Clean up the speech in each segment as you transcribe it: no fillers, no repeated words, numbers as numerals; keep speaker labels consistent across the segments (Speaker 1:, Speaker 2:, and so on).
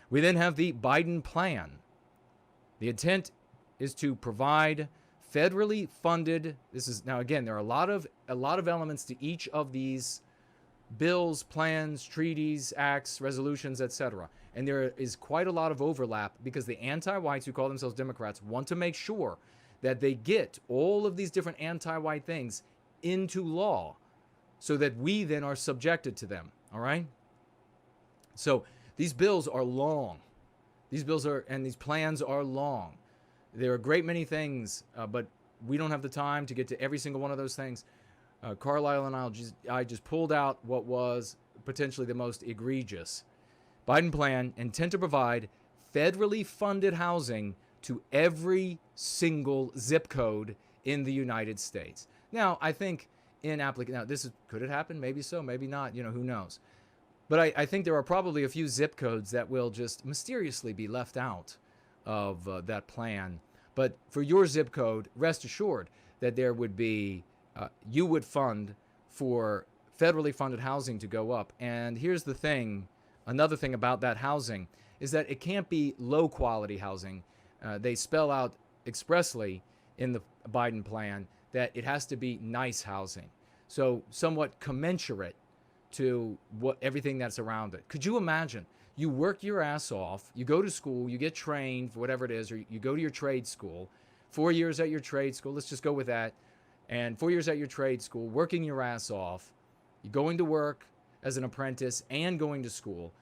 Speaker 1: We then have the Biden plan. The intent is to provide federally funded. This is now again, there are a lot of elements to each of these bills, plans, treaties, acts, resolutions, etc. And there is quite a lot of overlap because the anti-whites who call themselves Democrats want to make sure that they get all of these different anti-white things into law so that we then are subjected to them. All right? So these bills are long. These plans are long. There are a great many things, but we don't have the time to get to every single one of those things. Carlisle and I just pulled out what was potentially the most egregious. Biden plan intent to provide federally funded housing to every single zip code in the United States. Now, I think could it happen? Maybe so, maybe not. Who knows? But I think there are probably a few zip codes that will just mysteriously be left out of that plan. But for your zip code, rest assured that there would be, you would fund for federally funded housing to go up. And here's the thing, another thing about that housing is that it can't be low quality housing. They spell out expressly in the Biden plan that it has to be nice housing. So somewhat commensurate to everything that's around it. Could you imagine? You work your ass off, you go to school, you get trained for whatever it is, or you go to your trade school, 4 years at your trade school, let's just go with that, and 4 years at your trade school, working your ass off, you're going to work as an apprentice and going to school,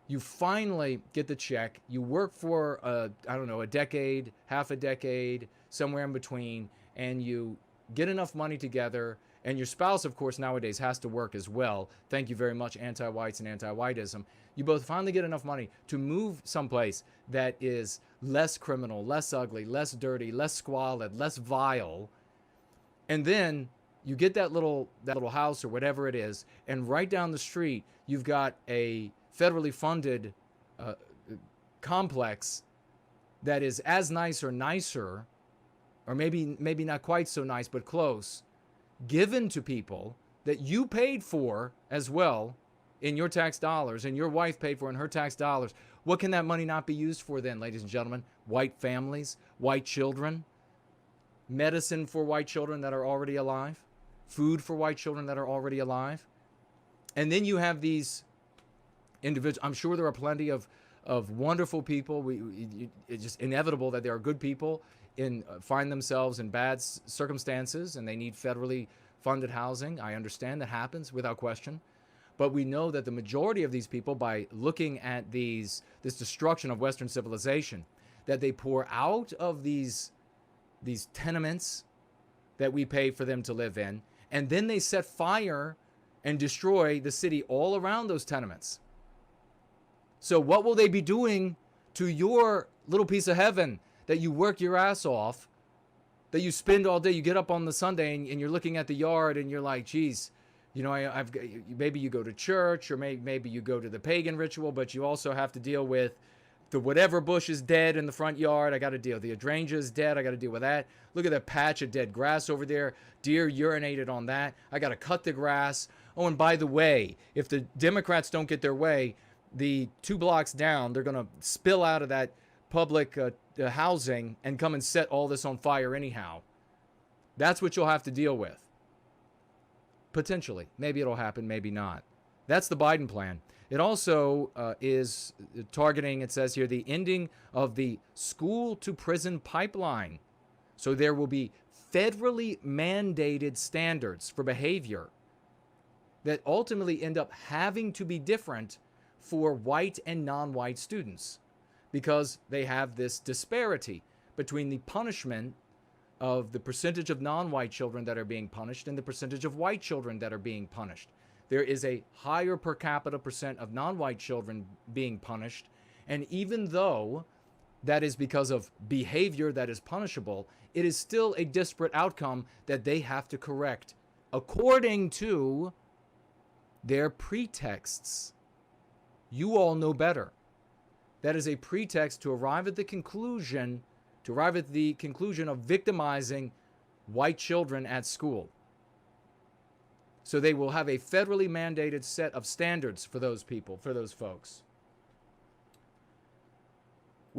Speaker 1: you finally get the check, you work for, a decade, half a decade, somewhere in between, and you get enough money together. And your spouse, of course, nowadays has to work as well. Thank you very much, anti-whites and anti-whiteism. You both finally get enough money to move someplace that is less criminal, less ugly, less dirty, less squalid, less vile. And then you get that little house or whatever it is, and right down the street, you've got a federally funded complex that is as nice or nicer, or maybe not quite so nice, but close, given to people that you paid for as well in your tax dollars, and your wife paid for in her tax dollars. What can that money not be used for then, ladies and gentlemen? White families, white children, medicine for white children that are already alive, food for white children that are already alive. And then you have these individuals. I'm sure there are plenty of wonderful people. It's just inevitable that there are good people find themselves in bad circumstances and they need federally funded housing. I understand that happens without question. But we know that the majority of these people, by looking at this destruction of Western civilization, that they pour out of these tenements that we pay for them to live in, and then they set fire and destroy the city all around those tenements. So what will they be doing to your little piece of heaven that you work your ass off, that you spend all day? You get up on the Sunday and you're looking at the yard and you're like, geez, maybe you go to church, or maybe you go to the pagan ritual, but you also have to deal with the whatever bush is dead in the front yard. I got to deal. The hydrangea is dead. I got to deal with that. Look at that patch of dead grass over there. Deer urinated on that. I got to cut the grass. Oh, and by the way, if the Democrats don't get their way, the 2 blocks down, they're going to spill out of that public housing and come and set all this on fire anyhow. That's what you'll have to deal with. Potentially. Maybe it'll happen, maybe not. That's the Biden plan. It also is targeting, it says here, the ending of the school to prison pipeline. So there will be federally mandated standards for behavior that ultimately end up having to be different for white and non-white students, because they have this disparity between the punishment of the percentage of non-white children that are being punished and the percentage of white children that are being punished. There is a higher per capita percent of non-white children being punished, and even though that is because of behavior that is punishable, it is still a disparate outcome that they have to correct according to their pretexts. You all know better. That is a pretext to arrive at the conclusion of victimizing white children at school. So they will have a federally mandated set of standards for those people, for those folks.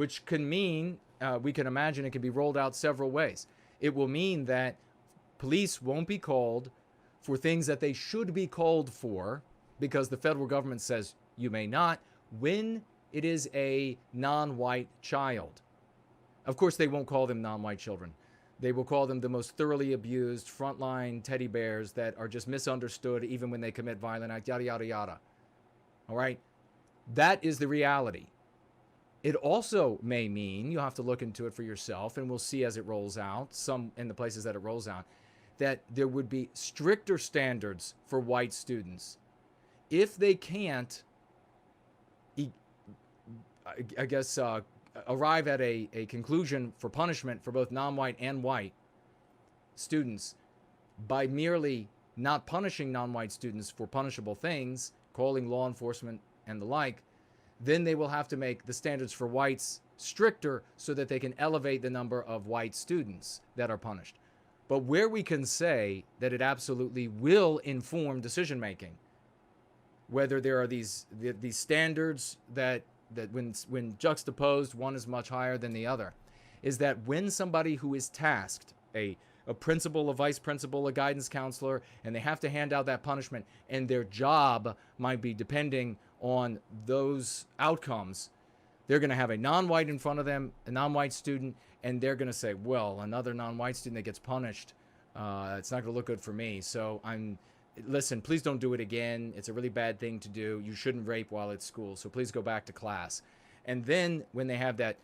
Speaker 1: which can mean, we can imagine it can be rolled out several ways. It will mean that police won't be called for things that they should be called for because the federal government says you may not when it is a non-white child. Of course, they won't call them non-white children. They will call them the most thoroughly abused frontline teddy bears that are just misunderstood even when they commit violent acts, yada, yada, yada. All right? That is the reality. It also may mean, you'll have to look into it for yourself, and we'll see as it rolls out, some in the places that it rolls out, that there would be stricter standards for white students. If they can't, I guess, arrive at a conclusion for punishment for both non-white and white students by merely not punishing non-white students for punishable things, calling law enforcement and the like, then they will have to make the standards for whites stricter so that they can elevate the number of white students that are punished. But where we can say that it absolutely will inform decision making, whether there are these standards that when juxtaposed, one is much higher than the other, is that when somebody who is tasked, a principal, a vice principal, a guidance counselor, and they have to hand out that punishment, and their job might be depending on those outcomes, they're going to have a non-white in front of them, a non-white student, and they're going to say, well, another non-white student that gets punished, it's not going to look good for me. So listen, please don't do it again. It's a really bad thing to do. You shouldn't rape while at school, so please go back to class. And then when they have that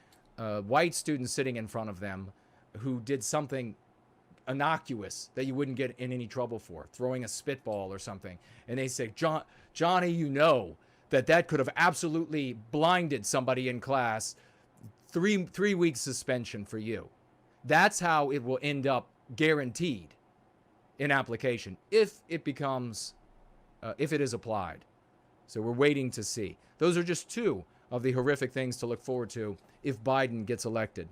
Speaker 1: white student sitting in front of them who did something innocuous that you wouldn't get in any trouble for, throwing a spitball or something, and they say, Johnny, you know that could have absolutely blinded somebody in class, three weeks suspension for you. That's how it will end up guaranteed in application if it becomes, if it is applied. So we're waiting to see. Those are just two of the horrific things to look forward to if Biden gets elected.